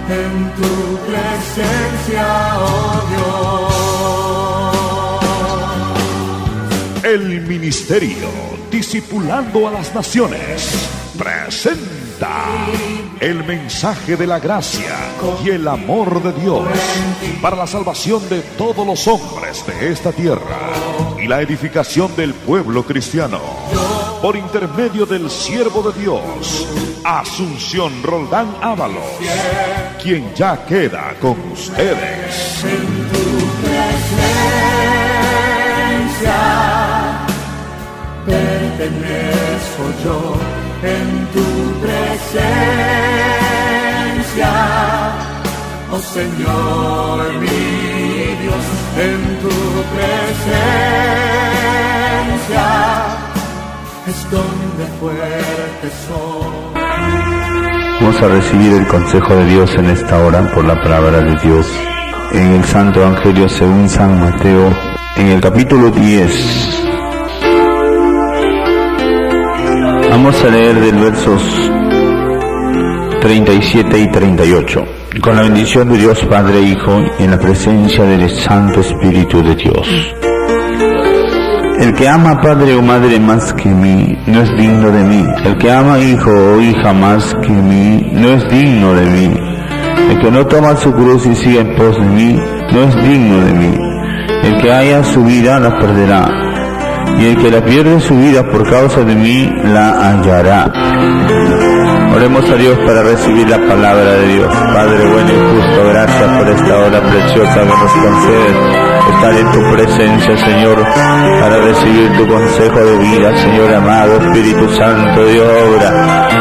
en tu presencia, oh Dios. El ministerio Discipulando a las Naciones presenta el mensaje de la gracia y el amor de Dios para la salvación de todos los hombres de esta tierra y la edificación del pueblo cristiano, por intermedio del siervo de Dios, Asunción Roldán Ábalos, quien ya queda con ustedes. En tu presencia pertenezco yo, en tu presencia, oh Señor mi Dios, en tu presencia es donde fuerte soy. Vamos a recibir el consejo de Dios en esta hora por la palabra de Dios en el Santo Evangelio según San Mateo, en el capítulo 10. Vamos a leer del versos 37 y 38. Con la bendición de Dios Padre e Hijo, en la presencia del Santo Espíritu de Dios. El que ama padre o madre más que mí, no es digno de mí. El que ama hijo o hija más que mí, no es digno de mí. El que no toma su cruz y sigue en pos de mí, no es digno de mí. El que haya su vida, la perderá. Y el que la pierde su vida por causa de mí, la hallará. Oremos a Dios para recibir la palabra de Dios. Padre bueno y justo, gracias por esta hora preciosa que nos concedes estar en tu presencia, Señor, para recibir tu consejo de vida, Señor amado. Espíritu Santo, Dios obra.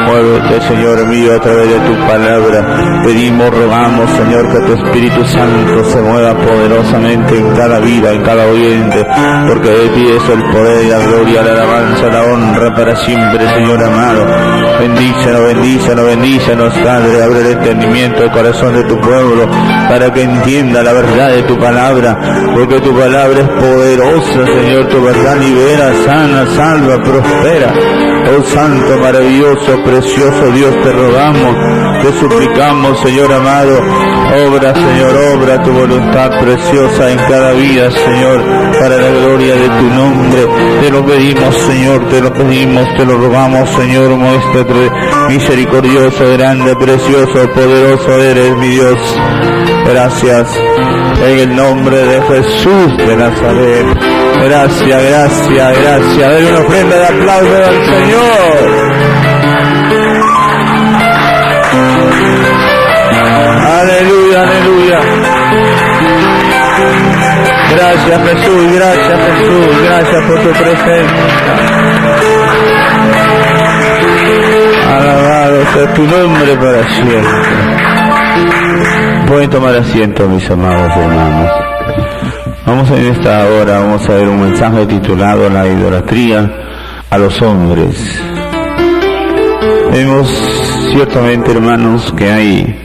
Muévete, Señor mío, a través de tu palabra. Pedimos, rogamos, Señor, que tu Espíritu Santo se mueva poderosamente en cada vida, en cada oyente, porque de ti es el poder y la gloria, la alabanza, la honra para siempre, Señor amado. Bendícenos, bendícenos, bendícenos, Padre. Abre el entendimiento del corazón de tu pueblo para que entienda la verdad de tu palabra, porque tu palabra es poderosa, Señor. Tu verdad libera, sana, salva, prospera. Oh Santo, maravilloso, precioso Dios, te rogamos, te suplicamos, Señor amado. Obra, Señor, obra tu voluntad preciosa en cada vida, Señor, para la gloria de tu nombre. Te lo pedimos, Señor, te lo pedimos, te lo rogamos, Señor. Muéstrate misericordioso, grande, precioso, poderoso eres, mi Dios. Gracias, en el nombre de Jesús de Nazaret. Gracias, gracias, gracias. Dale una ofrenda de aplauso al Señor. Aleluya, aleluya. Gracias Jesús, gracias Jesús, gracias por tu presencia. Alabado sea tu nombre para siempre. Pueden tomar asiento, mis amados hermanos. Vamos en esta hora, vamos a ver un mensaje titulado La idolatría a los hombres. Vemos ciertamente, hermanos, que hay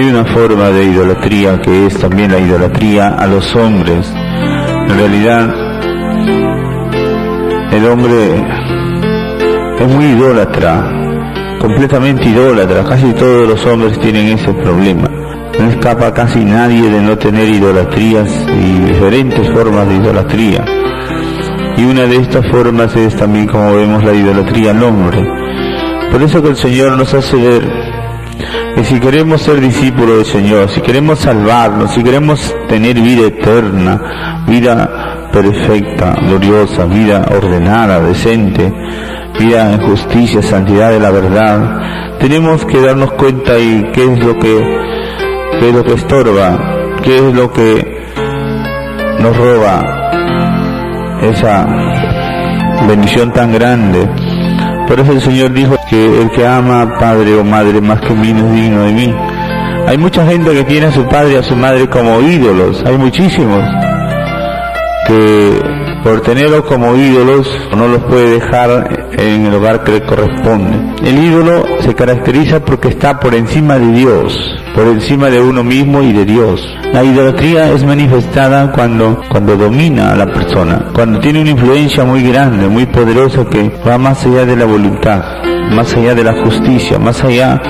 una forma de idolatría que es también la idolatría a los hombres. En realidad, el hombre es muy idólatra, completamente idólatra. Casi todos los hombres tienen ese problema. No escapa casi nadie de no tener idolatrías y diferentes formas de idolatría. Y una de estas formas es también, como vemos, la idolatría al hombre. Por eso que el Señor nos hace ver que si queremos ser discípulos del Señor, si queremos salvarnos, si queremos tener vida eterna, vida perfecta, gloriosa, vida ordenada, decente, vida en justicia, santidad de la verdad, tenemos que darnos cuenta y qué es lo que estorba, qué es lo que nos roba esa bendición tan grande. Por eso el Señor dijo que el que ama a padre o madre más que mí no es digno de mí. Hay mucha gente que tiene a su padre y a su madre como ídolos. Hay muchísimos que por tenerlos como ídolos no los puede dejar en el lugar que le corresponde. El ídolo se caracteriza porque está por encima de Dios, por encima de uno mismo y de Dios. La idolatría es manifestada cuando domina a la persona, cuando tiene una influencia muy grande, muy poderosa, que va más allá de la voluntad, más allá de la justicia, más allá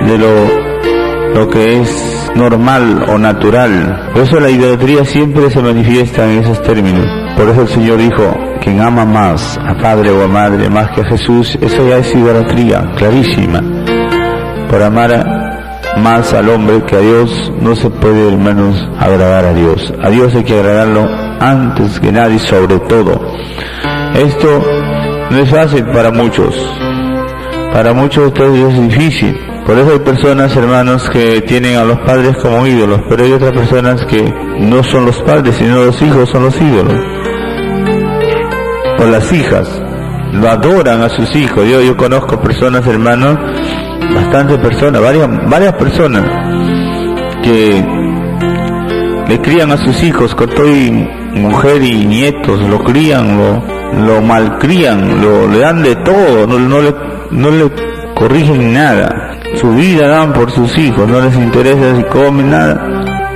de lo que es normal o natural. Por eso la idolatría siempre se manifiesta en esos términos. Por eso el Señor dijo, quien ama más a padre o a madre más que a Jesús, eso ya es idolatría, clarísima. Por amar más al hombre que a Dios, no se puede, hermanos, agradar a Dios. A Dios hay que agradarlo antes que nadie, sobre todo. Esto no es fácil para muchos. Para muchos esto es difícil. Por eso hay personas, hermanos, que tienen a los padres como ídolos, pero hay otras personas que no son los padres, sino los hijos son los ídolos. O las hijas, lo adoran a sus hijos. Yo conozco personas, hermanos, bastantes personas, varias personas, que le crían a sus hijos con todo y mujer y nietos, lo crían, lo malcrían, le dan de todo, no le corrigen nada. Su vida dan por sus hijos, no les interesa si comen nada.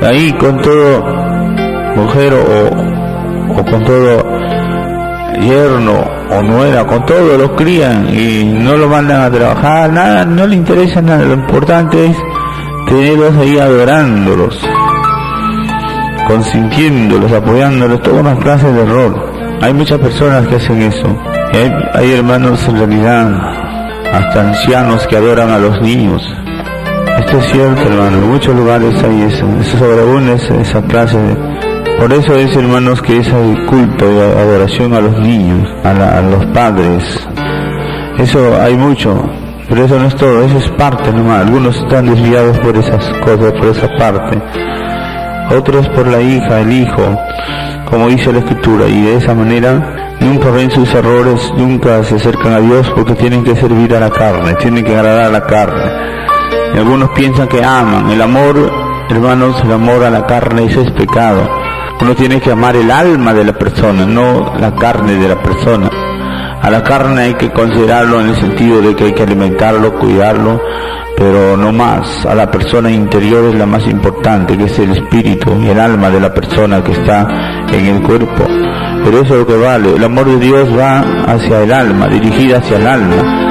Ahí con todo mujer o con todo yerno o nuera, con todo los crían y no lo mandan a trabajar, nada, no le interesa nada. Lo importante es tenerlos ahí adorándolos, consintiéndolos, apoyándolos, todas unas clases de error. Hay muchas personas que hacen eso. Hay hermanos, en realidad, hasta ancianos que adoran a los niños. Esto es cierto, hermano, en muchos lugares hay eso sobreabunda esa clase de... Por eso es, hermanos, que ese culto y adoración a los niños, a los padres, eso hay mucho, pero eso no es todo, eso es parte nomás. Algunos están desviados por esas cosas, por esa parte, otros por la hija, el hijo, como dice la Escritura, y de esa manera nunca ven sus errores, nunca se acercan a Dios, porque tienen que servir a la carne, tienen que agradar a la carne. Y algunos piensan que aman. El amor, hermanos, el amor a la carne, eso es pecado. Uno tiene que amar el alma de la persona, no la carne de la persona. A la carne hay que considerarlo en el sentido de que hay que alimentarlo, cuidarlo, pero no más. A la persona interior es la más importante, que es el espíritu y el alma de la persona que está en el cuerpo. Pero eso es lo que vale. El amor de Dios va hacia el alma, dirigida hacia el alma.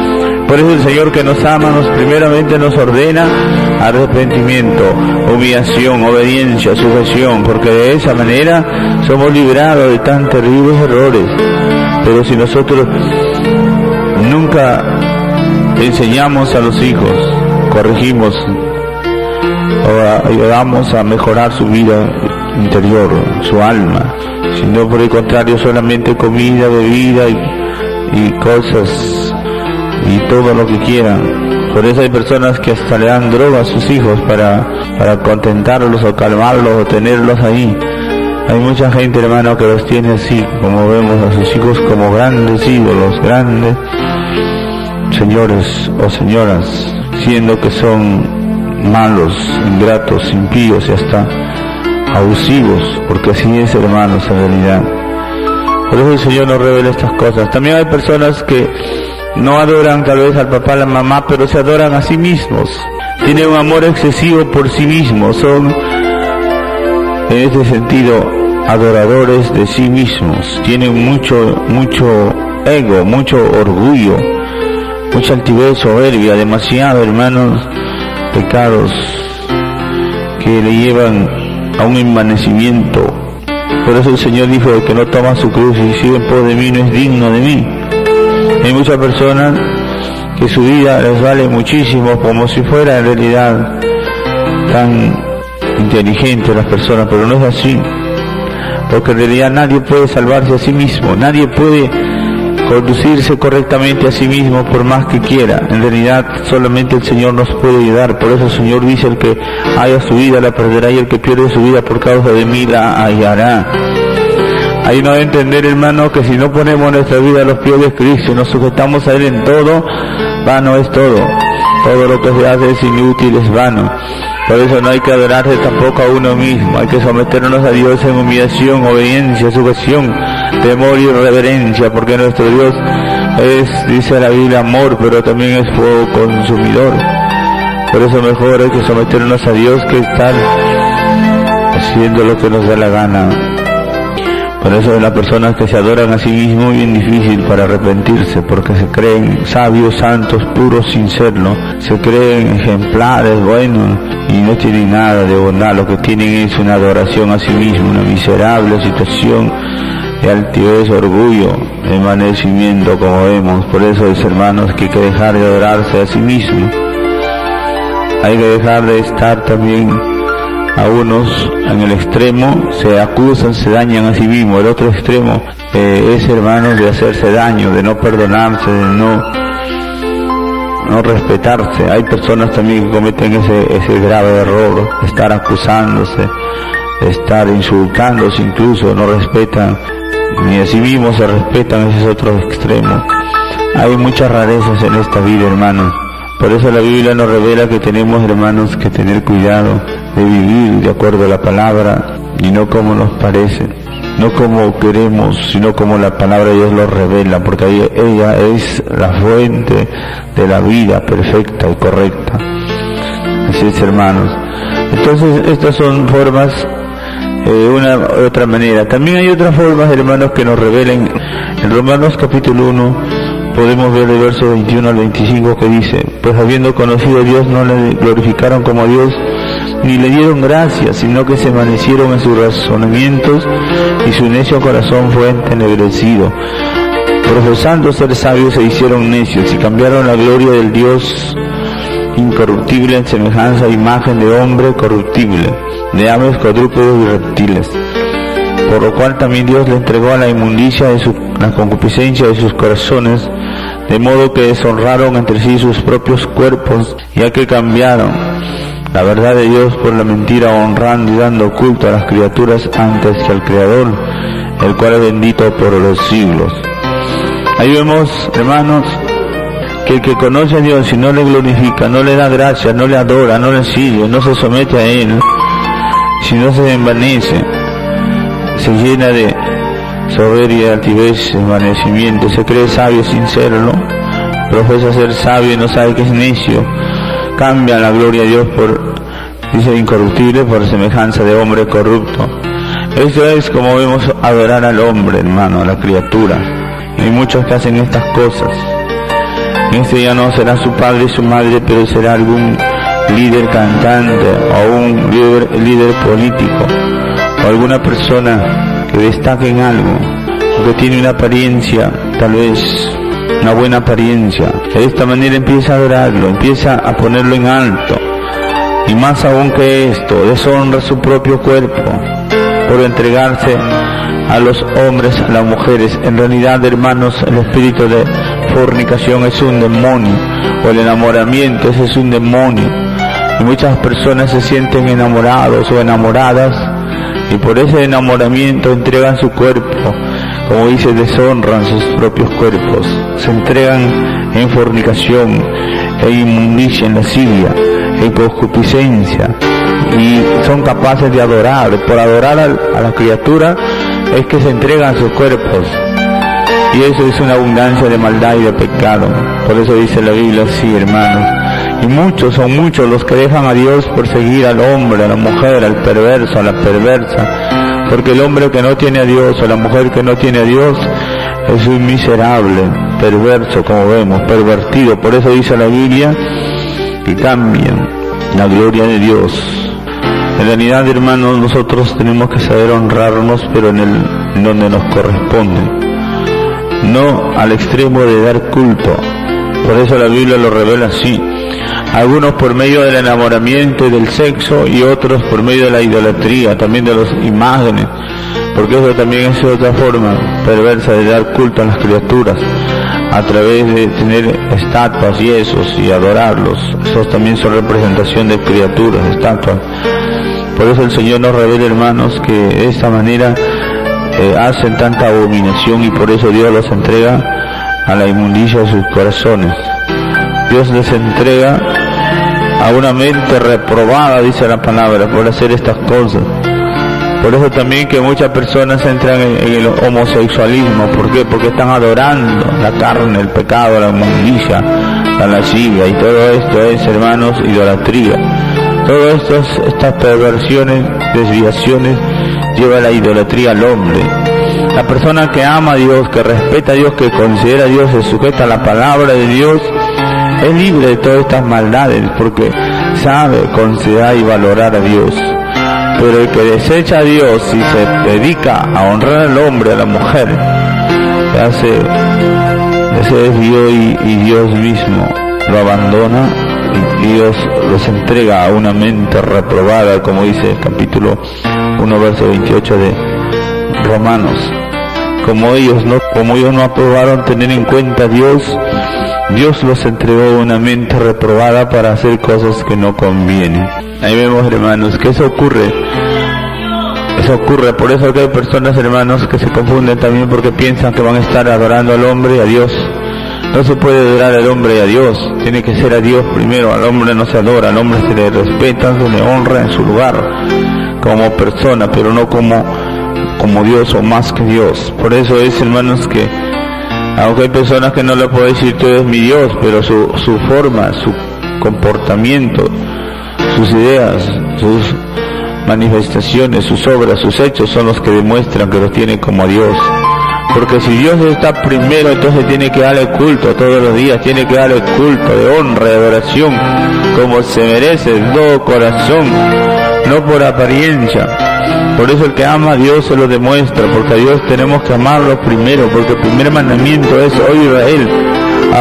Por eso el Señor, que nos ama, primeramente nos ordena arrepentimiento, humillación, obediencia, sujeción, porque de esa manera somos librados de tan terribles errores. Pero si nosotros nunca enseñamos a los hijos, corregimos o ayudamos a mejorar su vida interior, su alma, sino por el contrario solamente comida, bebida y cosas y todo lo que quieran. Por eso hay personas que hasta le dan droga a sus hijos para contentarlos o calmarlos o tenerlos ahí. Hay mucha gente, hermano, que los tiene así, como vemos a sus hijos como grandes ídolos, grandes señores o señoras, siendo que son malos, ingratos, impíos y hasta abusivos, porque así es, hermanos, en realidad. Por eso el Señor nos revela estas cosas. También hay personas que no adoran tal vez al papá, a la mamá, pero se adoran a sí mismos. Tienen un amor excesivo por sí mismos. Son, en este sentido, adoradores de sí mismos. Tienen mucho ego, mucho orgullo, mucha altivez, soberbia, demasiado, hermanos, pecados que le llevan a un envanecimiento. Por eso el Señor dijo: el que no toma su cruz y sigue en pos de mí no es digno de mí. Hay muchas personas que su vida les vale muchísimo, como si fuera en realidad tan inteligente las personas, pero no es así, porque en realidad nadie puede salvarse a sí mismo, nadie puede conducirse correctamente a sí mismo por más que quiera. En realidad solamente el Señor nos puede ayudar. Por eso el Señor dice: el que haya su vida la perderá, y el que pierde su vida por causa de mí la hallará. Ahí nos va a entender, hermano, que si no ponemos nuestra vida a los pies de Cristo y nos sujetamos a Él en todo, vano es todo. Todo lo que se hace es inútil, es vano. Por eso no hay que adorarse tampoco a uno mismo. Hay que someternos a Dios en humillación, obediencia, sujeción, temor y reverencia, porque nuestro Dios es, dice la Biblia, amor, pero también es fuego consumidor. Por eso mejor hay que someternos a Dios que estar haciendo lo que nos da la gana. Por eso las personas que se adoran a sí mismos es bien difícil para arrepentirse, porque se creen sabios, santos, puros sin serlo, se creen ejemplares, buenos, y no tienen nada de bondad. Lo que tienen es una adoración a sí mismo, una miserable situación de altivez, orgullo, envanecimiento, como vemos. Por eso, mis hermanos, que hay que dejar de adorarse a sí mismo. Hay que dejar de estar también a unos en el extremo, se acusan, se dañan a sí mismos. El otro extremo es, hermanos, de hacerse daño, de no perdonarse, de no respetarse. Hay personas también que cometen ese grave error, de estar acusándose, de estar insultándose, incluso no respetan, ni a sí mismos se respetan. Ese es otro extremo. Hay muchas rarezas en esta vida, hermanos. Por eso la Biblia nos revela que tenemos, hermanos, que tener cuidado de vivir de acuerdo a la palabra y no como nos parece, no como queremos, sino como la palabra de Dios lo revela, porque ella es la fuente de la vida perfecta y correcta. Así es, hermanos. Entonces, estas son formas de una u otra manera. También hay otras formas, hermanos, que nos revelen. En Romanos capítulo 1, podemos ver el verso 21 al 25 que dice: pues habiendo conocido a Dios no le glorificaron como a Dios, ni le dieron gracias, sino que se envanecieron en sus razonamientos, y su necio corazón fue entenebrecido. Profesando ser sabios se hicieron necios, y cambiaron la gloria del Dios incorruptible en semejanza a imagen de hombre corruptible, de aves, cuadrúpedos y reptiles. Por lo cual también Dios le entregó a la inmundicia de la concupiscencia de sus corazones, de modo que deshonraron entre sí sus propios cuerpos, ya que cambiaron la verdad de Dios por la mentira, honrando y dando culto a las criaturas antes que al Creador, el cual es bendito por los siglos. Ahí vemos, hermanos, que el que conoce a Dios y no le glorifica, no le da gracia, no le adora, no le sigue, no se somete a Él, sino se envanece, se llena de soberbia, altivez, envanecimiento, se cree sabio sin serlo, profesa ser sabio y no sabe que es necio, cambia la gloria de Dios por, dice, incorruptible por semejanza de hombre corrupto. Esto es como vemos adorar al hombre, hermano, a la criatura. Y hay muchos que hacen estas cosas. Este ya no será su padre y su madre, pero será algún líder cantante o un líder político, o alguna persona que destaque en algo, o que tiene una apariencia, tal vez una buena apariencia. De esta manera empieza a adorarlo, empieza a ponerlo en alto, y más aún que esto, deshonra su propio cuerpo por entregarse a los hombres, a las mujeres. En realidad, hermanos, el espíritu de fornicación es un demonio, o el enamoramiento, ese es un demonio, y muchas personas se sienten enamorados o enamoradas, y por ese enamoramiento entregan su cuerpo, como dice, deshonran sus propios cuerpos, se entregan en fornicación, en inmundicia, en lascivia, en concupiscencia, y son capaces de adorar. Por adorar a la criatura es que se entregan sus cuerpos, y eso es una abundancia de maldad y de pecado. Por eso dice la Biblia así, hermanos. Y son muchos los que dejan a Dios por seguir al hombre, a la mujer, al perverso, a la perversa. Porque el hombre que no tiene a Dios, o la mujer que no tiene a Dios, es un miserable, perverso, como vemos, pervertido. Por eso dice la Biblia que cambian la gloria de Dios. En realidad, hermanos, nosotros tenemos que saber honrarnos, pero en donde nos corresponde, no al extremo de dar culto. Por eso la Biblia lo revela así: algunos por medio del enamoramiento y del sexo, y otros por medio de la idolatría, también de las imágenes, porque eso también es otra forma perversa de dar culto a las criaturas, a través de tener estatuas y esos, y adorarlos. Esos también son representación de criaturas, estatuas. Por eso el Señor nos revela, hermanos, que de esta manera hacen tanta abominación, y por eso Dios los entrega a la inmundicia de sus corazones. Dios les entrega a una mente reprobada, dice la palabra, por hacer estas cosas. Por eso también que muchas personas entran en el homosexualismo. ¿Por qué? Porque están adorando la carne, el pecado, la inmundicia, la lascivia, y todo esto es, hermanos, idolatría. Todo esto, estas perversiones, desviaciones, lleva la idolatría al hombre. La persona que ama a Dios, que respeta a Dios, que considera a Dios, se sujeta a la palabra de Dios, es libre de todas estas maldades, porque sabe considerar y valorar a Dios. Pero el que desecha a Dios y se dedica a honrar al hombre, a la mujer, se desvió y Dios mismo lo abandona, y Dios los entrega a una mente reprobada, como dice el capítulo 1, verso 28 de Romanos. Como ellos no aprobaron tener en cuenta a Dios, Dios los entregó a una mente reprobada para hacer cosas que no convienen. Ahí vemos, hermanos, que eso ocurre. Por eso que hay personas, hermanos, que se confunden también porque piensan que van a estar adorando al hombre y a Dios. No se puede adorar al hombre y a Dios, tiene que ser a Dios primero. Al hombre no se adora, al hombre se le respeta, se le honra en su lugar como persona, pero no como Dios o más que Dios. Por eso es, hermanos, que aunque hay personas que no le pueden decir tú eres mi Dios, pero su forma, su comportamiento, sus ideas, sus manifestaciones, sus obras, sus hechos son los que demuestran que los tiene como Dios. Porque si Dios está primero, entonces tiene que darle culto todos los días, tiene que darle culto de honra, de adoración, como se merece, de todo corazón, no por apariencia. Por eso el que ama a Dios se lo demuestra, porque a Dios tenemos que amarlo primero, porque el primer mandamiento es: oye Israel,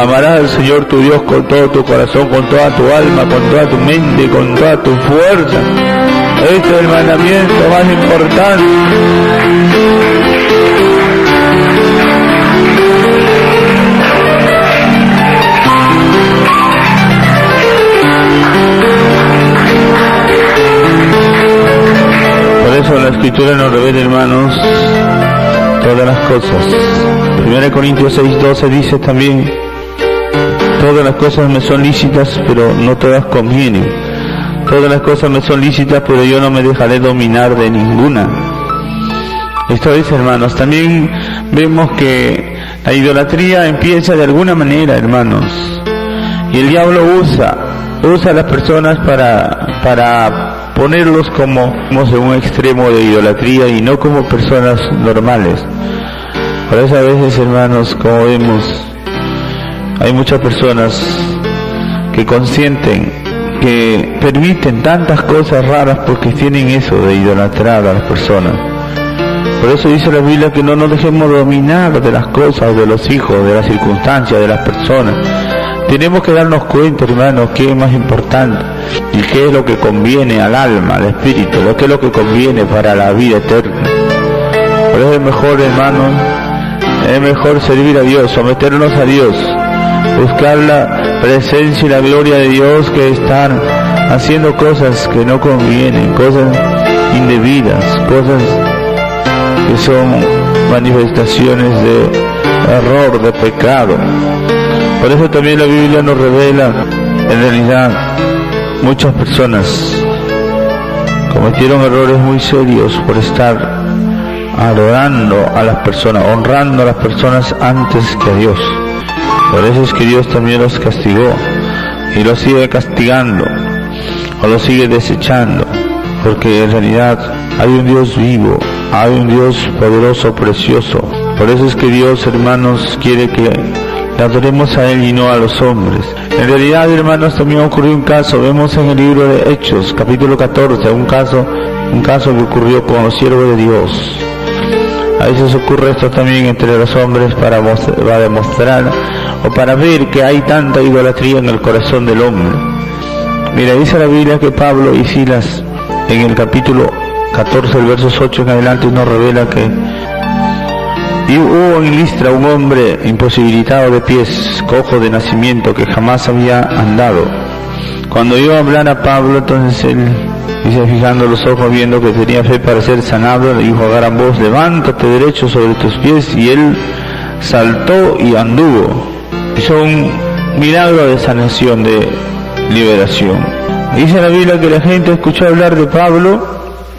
amarás al Señor tu Dios con todo tu corazón, con toda tu alma, con toda tu mente, con toda tu fuerza. Este es el mandamiento más importante. Por eso la Escritura nos revela, hermanos, todas las cosas. 1 Corintios 6:12 dice también: todas las cosas me son lícitas, pero no todas convienen. Todas las cosas me son lícitas, pero yo no me dejaré dominar de ninguna. Esto es, hermanos, también vemos que la idolatría empieza de alguna manera, hermanos, y el diablo usa a las personas para ponerlos como en un extremo de idolatría y no como personas normales. Por eso a veces, hermanos, como vemos, hay muchas personas que consienten, que permiten tantas cosas raras porque tienen eso de idolatrar a las personas. Por eso dice la Biblia que no nos dejemos dominar de las cosas, de los hijos, de las circunstancias, de las personas. Tenemos que darnos cuenta, hermanos, qué es más importante y qué es lo que conviene al alma, al espíritu, qué es lo que conviene para la vida eterna. Por eso es mejor, hermanos, es mejor servir a Dios, someternos a Dios, buscar la presencia y la gloria de Dios, que estar haciendo cosas que no convienen, cosas indebidas, cosas que son manifestaciones de error, de pecado. Por eso también la Biblia nos revela, en realidad, muchas personas cometieron errores muy serios por estar adorando a las personas, honrando a las personas antes que a Dios. Por eso es que Dios también los castigó y los sigue castigando o los sigue desechando, porque en realidad hay un Dios vivo, hay un Dios poderoso, precioso. Por eso es que Dios, hermanos, quiere que le adoremos a Él y no a los hombres. En realidad, hermanos, también ocurrió un caso, vemos en el libro de Hechos, capítulo 14, un caso que ocurrió con los siervos de Dios. A veces ocurre esto también entre los hombres para demostrar o para ver que hay tanta idolatría en el corazón del hombre. Mira, dice la Biblia que Pablo y Silas, en el capítulo 14, el versos 8 en adelante, nos revela que y hubo en Listra un hombre imposibilitado de pies, cojo de nacimiento, que jamás había andado. Cuando iba a hablar a Pablo, entonces él, dice, fijando los ojos, viendo que tenía fe para ser sanado, le dijo a gran voz: levántate derecho sobre tus pies. Y él saltó y anduvo. Hizo un milagro de sanación, de liberación. Dice la Biblia que la gente escuchó hablar de Pablo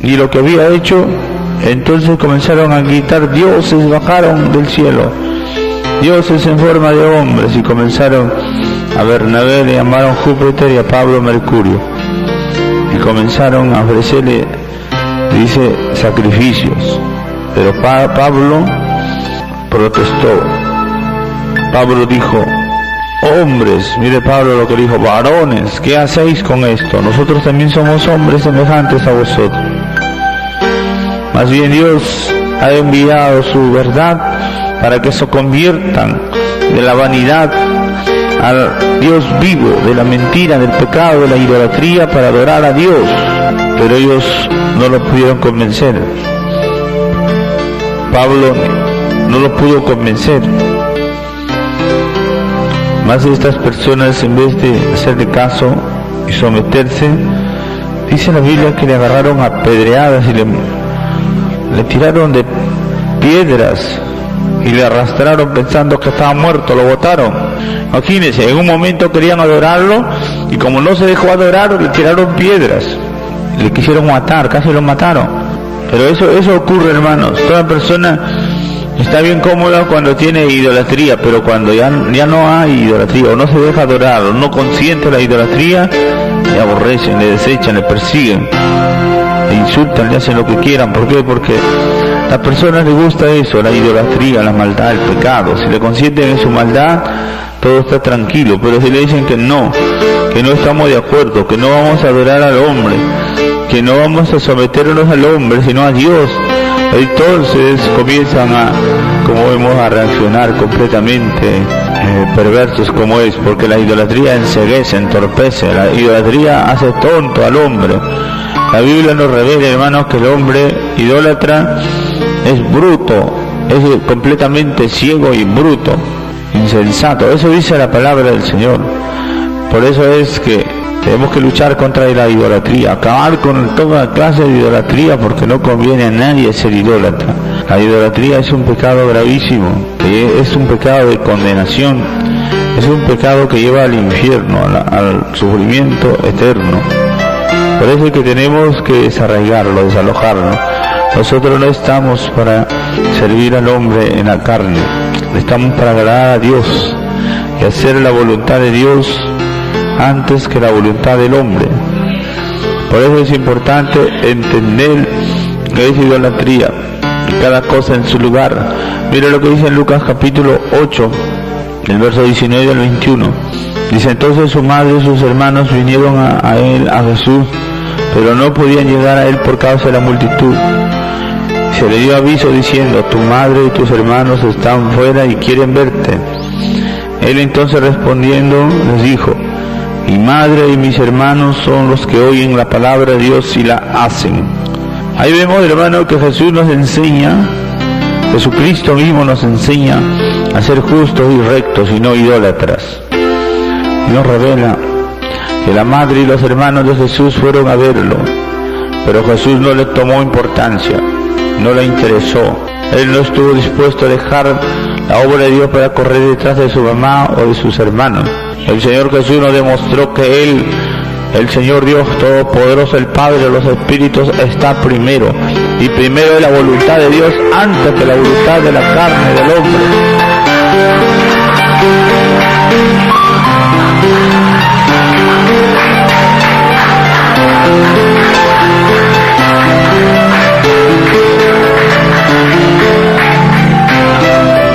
y lo que había hecho. Entonces comenzaron a gritar: dioses bajaron del cielo, dioses en forma de hombres. Y comenzaron a Bernabé, le llamaron Júpiter, y a Pablo Mercurio. Y comenzaron a ofrecerle, dice, sacrificios. Pero Pablo protestó. Pablo dijo: hombres, mire Pablo lo que dijo, varones, ¿qué hacéis con esto? Nosotros también somos hombres semejantes a vosotros. Más bien Dios ha enviado su verdad para que se conviertan de la vanidad al Dios vivo, de la mentira, del pecado, de la idolatría, para adorar a Dios. Pero ellos no lo pudieron convencer. Pablo no lo pudo convencer. Más de estas personas, en vez de hacerle caso y someterse, dice la Biblia que le agarraron a pedreadas y le tiraron de piedras y le arrastraron pensando que estaba muerto, lo botaron. Imagínense, en un momento querían adorarlo y como no se dejó adorar, le tiraron piedras, le quisieron matar, casi lo mataron. Pero eso ocurre, hermanos. Toda persona está bien cómoda cuando tiene idolatría, pero cuando ya no hay idolatría, o no se deja adorar, o no consiente la idolatría, le aborrecen, le desechan, le persiguen, le insultan, le hacen lo que quieran. ¿Por qué? Porque a las personas les gusta eso, la idolatría, la maldad, el pecado. Si le consienten en su maldad, todo está tranquilo. Pero si le dicen que no estamos de acuerdo, que no vamos a adorar al hombre, que no vamos a someternos al hombre, sino a Dios, entonces comienzan como vemos, a reaccionar completamente perversos como es, porque la idolatría enceguece, entorpece, la idolatría hace tonto al hombre. La Biblia nos revela, hermanos, que el hombre idólatra es bruto, es completamente ciego y bruto, insensato. Eso dice la palabra del Señor. Por eso es que tenemos que luchar contra la idolatría, acabar con toda clase de idolatría, porque no conviene a nadie ser idólatra. La idolatría es un pecado gravísimo, es un pecado de condenación, es un pecado que lleva al infierno, al sufrimiento eterno. Por eso es que tenemos que desarraigarlo, desalojarlo. Nosotros no estamos para servir al hombre en la carne, estamos para agradar a Dios y hacer la voluntad de Dios antes que la voluntad del hombre. Por eso es importante entender que es idolatría y cada cosa en su lugar. Mira lo que dice en Lucas capítulo 8, el verso 19 al 21. Dice: entonces su madre y sus hermanos vinieron a él, a Jesús, pero no podían llegar a él por causa de la multitud. Se le dio aviso diciendo: tu madre y tus hermanos están fuera y quieren verte. Él entonces respondiendo les dijo: mi madre y mis hermanos son los que oyen la palabra de Dios y la hacen. Ahí vemos, hermano, que Jesús nos enseña, Jesucristo mismo nos enseña a ser justos y rectos y no idólatras. Nos revela que la madre y los hermanos de Jesús fueron a verlo, pero Jesús no le tomó importancia, no le interesó. Él no estuvo dispuesto a dejar la obra de Dios para correr detrás de su mamá o de sus hermanos. El Señor Jesús nos demostró que Él, el Señor Dios Todopoderoso, el Padre de los Espíritus, está primero. Y primero es la voluntad de Dios antes que la voluntad de la carne del hombre.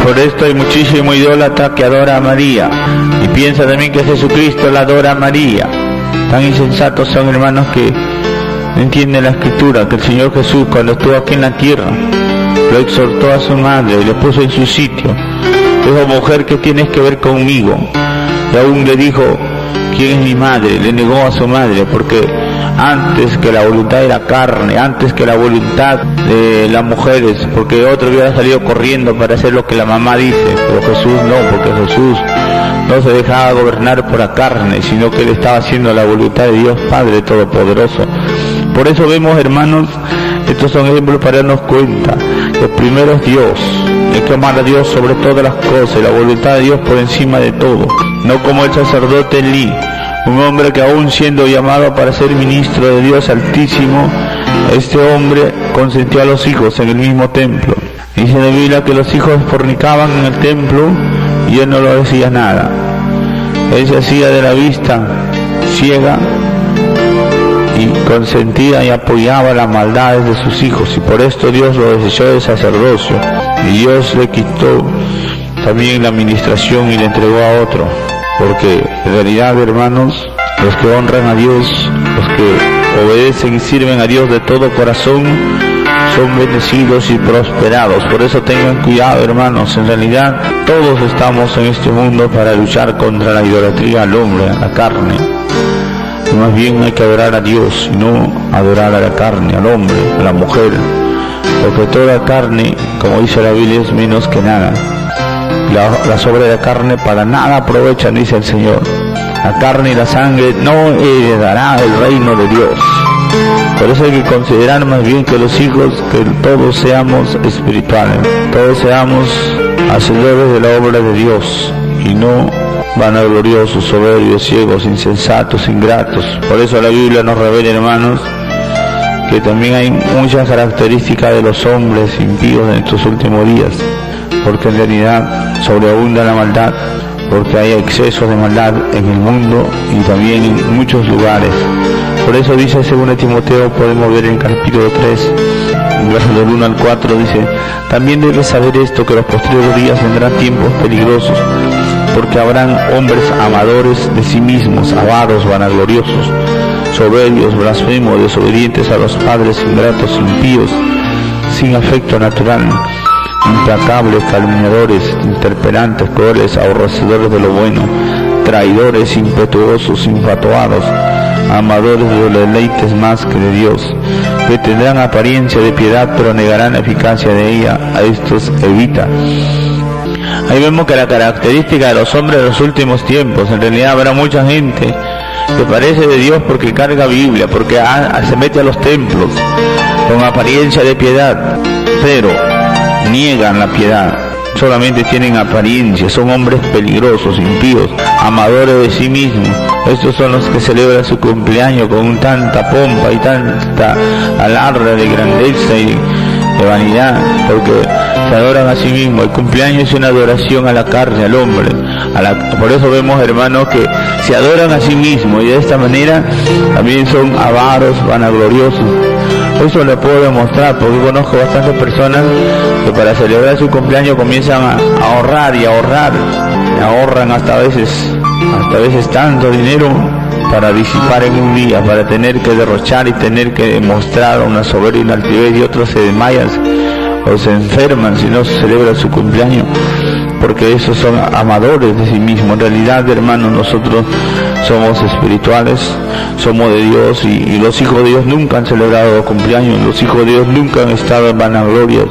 Por esto hay muchísimo idólatra que adora a María y piensa también que Jesucristo la adora a María. Tan insensatos son, hermanos, que no entienden la Escritura, que el Señor Jesús, cuando estuvo aquí en la tierra, lo exhortó a su madre y le puso en su sitio. Dijo: mujer, ¿qué tienes que ver conmigo? Y aún le dijo: ¿quién es mi madre? Le negó a su madre, porque antes que la voluntad de la carne, antes que la voluntad de las mujeres, porque otro hubiera salido corriendo para hacer lo que la mamá dice, pero Jesús no, porque Jesús no se dejaba gobernar por la carne, sino que él estaba haciendo la voluntad de Dios Padre Todopoderoso. Por eso vemos, hermanos, estos son ejemplos para darnos cuenta que primero es Dios, hay que amar a Dios sobre todas las cosas, y la voluntad de Dios por encima de todo, no como el sacerdote Elí, un hombre que aún siendo llamado para ser ministro de Dios Altísimo, este hombre consentió a los hijos en el mismo templo. Dice la Biblia que los hijos fornicaban en el templo y él no lo decía nada. Él se hacía de la vista ciega y consentía y apoyaba las maldades de sus hijos, y por esto Dios lo desechó del sacerdocio, y Dios le quitó también la administración y le entregó a otro, porque en realidad, hermanos, los que honran a Dios, los que obedecen y sirven a Dios de todo corazón, son bendecidos y prosperados. Por eso tengan cuidado, hermanos. En realidad todos estamos en este mundo para luchar contra la idolatría al hombre, a la carne. Y más bien hay que adorar a Dios y no adorar a la carne, al hombre, a la mujer, porque toda carne, como dice la Biblia, es menos que nada. Las obras de la carne para nada aprovechan, dice el Señor. La carne y la sangre no heredará el reino de Dios. Por eso hay que considerar más bien que los hijos, que todos seamos espirituales, todos seamos hacedores de la obra de Dios y no vanagloriosos, soberbios, ciegos, insensatos, ingratos. Por eso la Biblia nos revela, hermanos, que también hay muchas características de los hombres impíos en estos últimos días, porque en realidad sobreabunda la maldad, porque hay excesos de maldad en el mundo y también en muchos lugares. Por eso dice 2 Timoteo, podemos ver en el capítulo 3, versos del 1 al 4, dice: también debes saber esto, que los posteriores días vendrán tiempos peligrosos, porque habrán hombres amadores de sí mismos, avaros, vanagloriosos, soberbios, blasfemos, desobedientes a los padres, ingratos, impíos, sin afecto natural, implacables, calumniadores, interpelantes, crueles, aborrecedores de lo bueno, traidores, impetuosos, infatuados, amadores de los deleites más que de Dios, que tendrán apariencia de piedad pero negarán la eficacia de ella. A estos evita. Ahí vemos que la característica de los hombres de los últimos tiempos, en realidad habrá mucha gente que parece de Dios porque carga Biblia, porque se mete a los templos con apariencia de piedad, pero niegan la piedad, solamente tienen apariencia, son hombres peligrosos, impíos, amadores de sí mismos. Estos son los que celebran su cumpleaños con tanta pompa y tanta alarde de grandeza y de vanidad, porque se adoran a sí mismos. El cumpleaños es una adoración a la carne, al hombre. Por eso vemos, hermanos, que se adoran a sí mismos y de esta manera también son avaros, vanagloriosos. Eso lo puedo demostrar porque conozco bastantes personas que para celebrar su cumpleaños comienzan a ahorrar y ahorrar, ahorran hasta veces tanto dinero para disipar en un día, para tener que derrochar y tener que demostrar una soberbia y una altivez, y otros se desmayan o se enferman si no se celebra su cumpleaños, porque esos son amadores de sí mismos. En realidad, hermanos, nosotros somos espirituales, somos de Dios, y los hijos de Dios nunca han celebrado cumpleaños, los hijos de Dios nunca han estado en vanaglorias,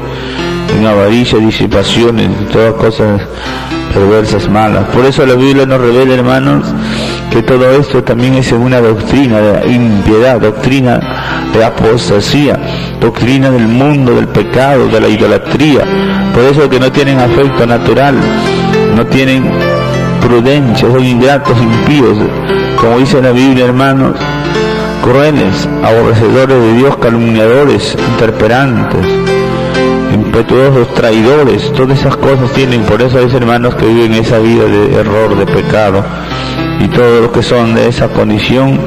en avaricia, disipaciones, en todas cosas perversas, malas. Por eso la Biblia nos revela, hermanos, que todo esto también es una doctrina de impiedad, doctrina de apostasía, doctrina del mundo, del pecado, de la idolatría. Por eso que no tienen afecto natural, no tienen prudencia, son ingratos, impíos, como dice la Biblia, hermanos, crueles, aborrecedores de Dios, calumniadores, interperantes, impetuosos, traidores. Todas esas cosas tienen. Por eso hay hermanos que viven esa vida de error, de pecado, y todos los que son de esa condición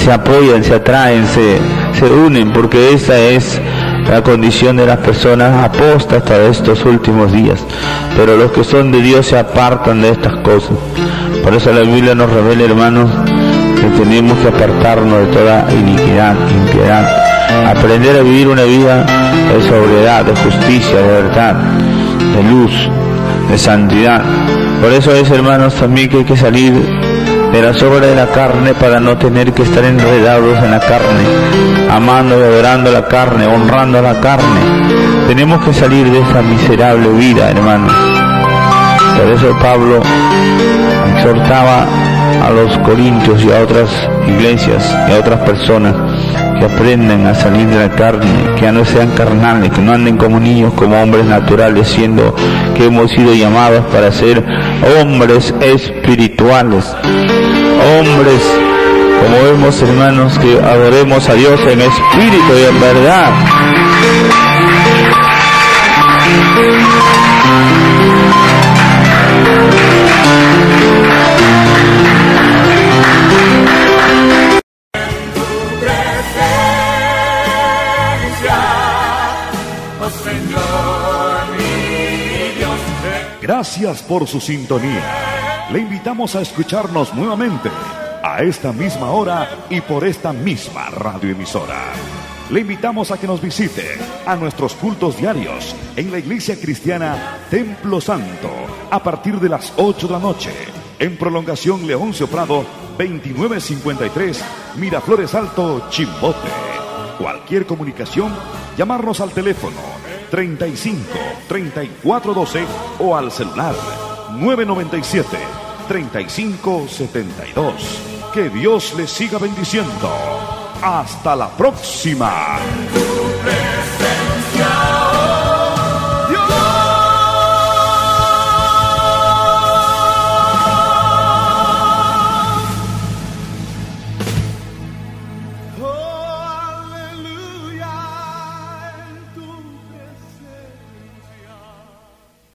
se apoyan, se atraen, se unen, porque esa es la condición de las personas apóstatas de estos últimos días. Pero los que son de Dios se apartan de estas cosas. Por eso la Biblia nos revela, hermanos, que tenemos que apartarnos de toda iniquidad, impiedad, aprender a vivir una vida de sobriedad, de justicia, de verdad, de luz, de santidad. Por eso es, hermanos, también que hay que salir de las obras de la carne para no tener que estar enredados en la carne, amando y adorando la carne, honrando a la carne. Tenemos que salir de esa miserable vida, hermanos. Por eso Pablo exhortaba a los corintios y a otras iglesias y a otras personas que aprendan a salir de la carne, que ya no sean carnales, que no anden como niños, como hombres naturales, siendo que hemos sido llamados para ser hombres espirituales, hombres, como vemos, hermanos, que adoremos a Dios en espíritu y en verdad. Gracias por su sintonía. Le invitamos a escucharnos nuevamente a esta misma hora y por esta misma radioemisora. Le invitamos a que nos visite a nuestros cultos diarios en la Iglesia Cristiana Templo Santo a partir de las 8 de la noche, en prolongación Leoncio Prado 2953, Miraflores Alto, Chimbote. Cualquier comunicación, llamarnos al teléfono 35 34 12 o al celular 997 35 72. Que Dios les siga bendiciendo. Hasta la próxima.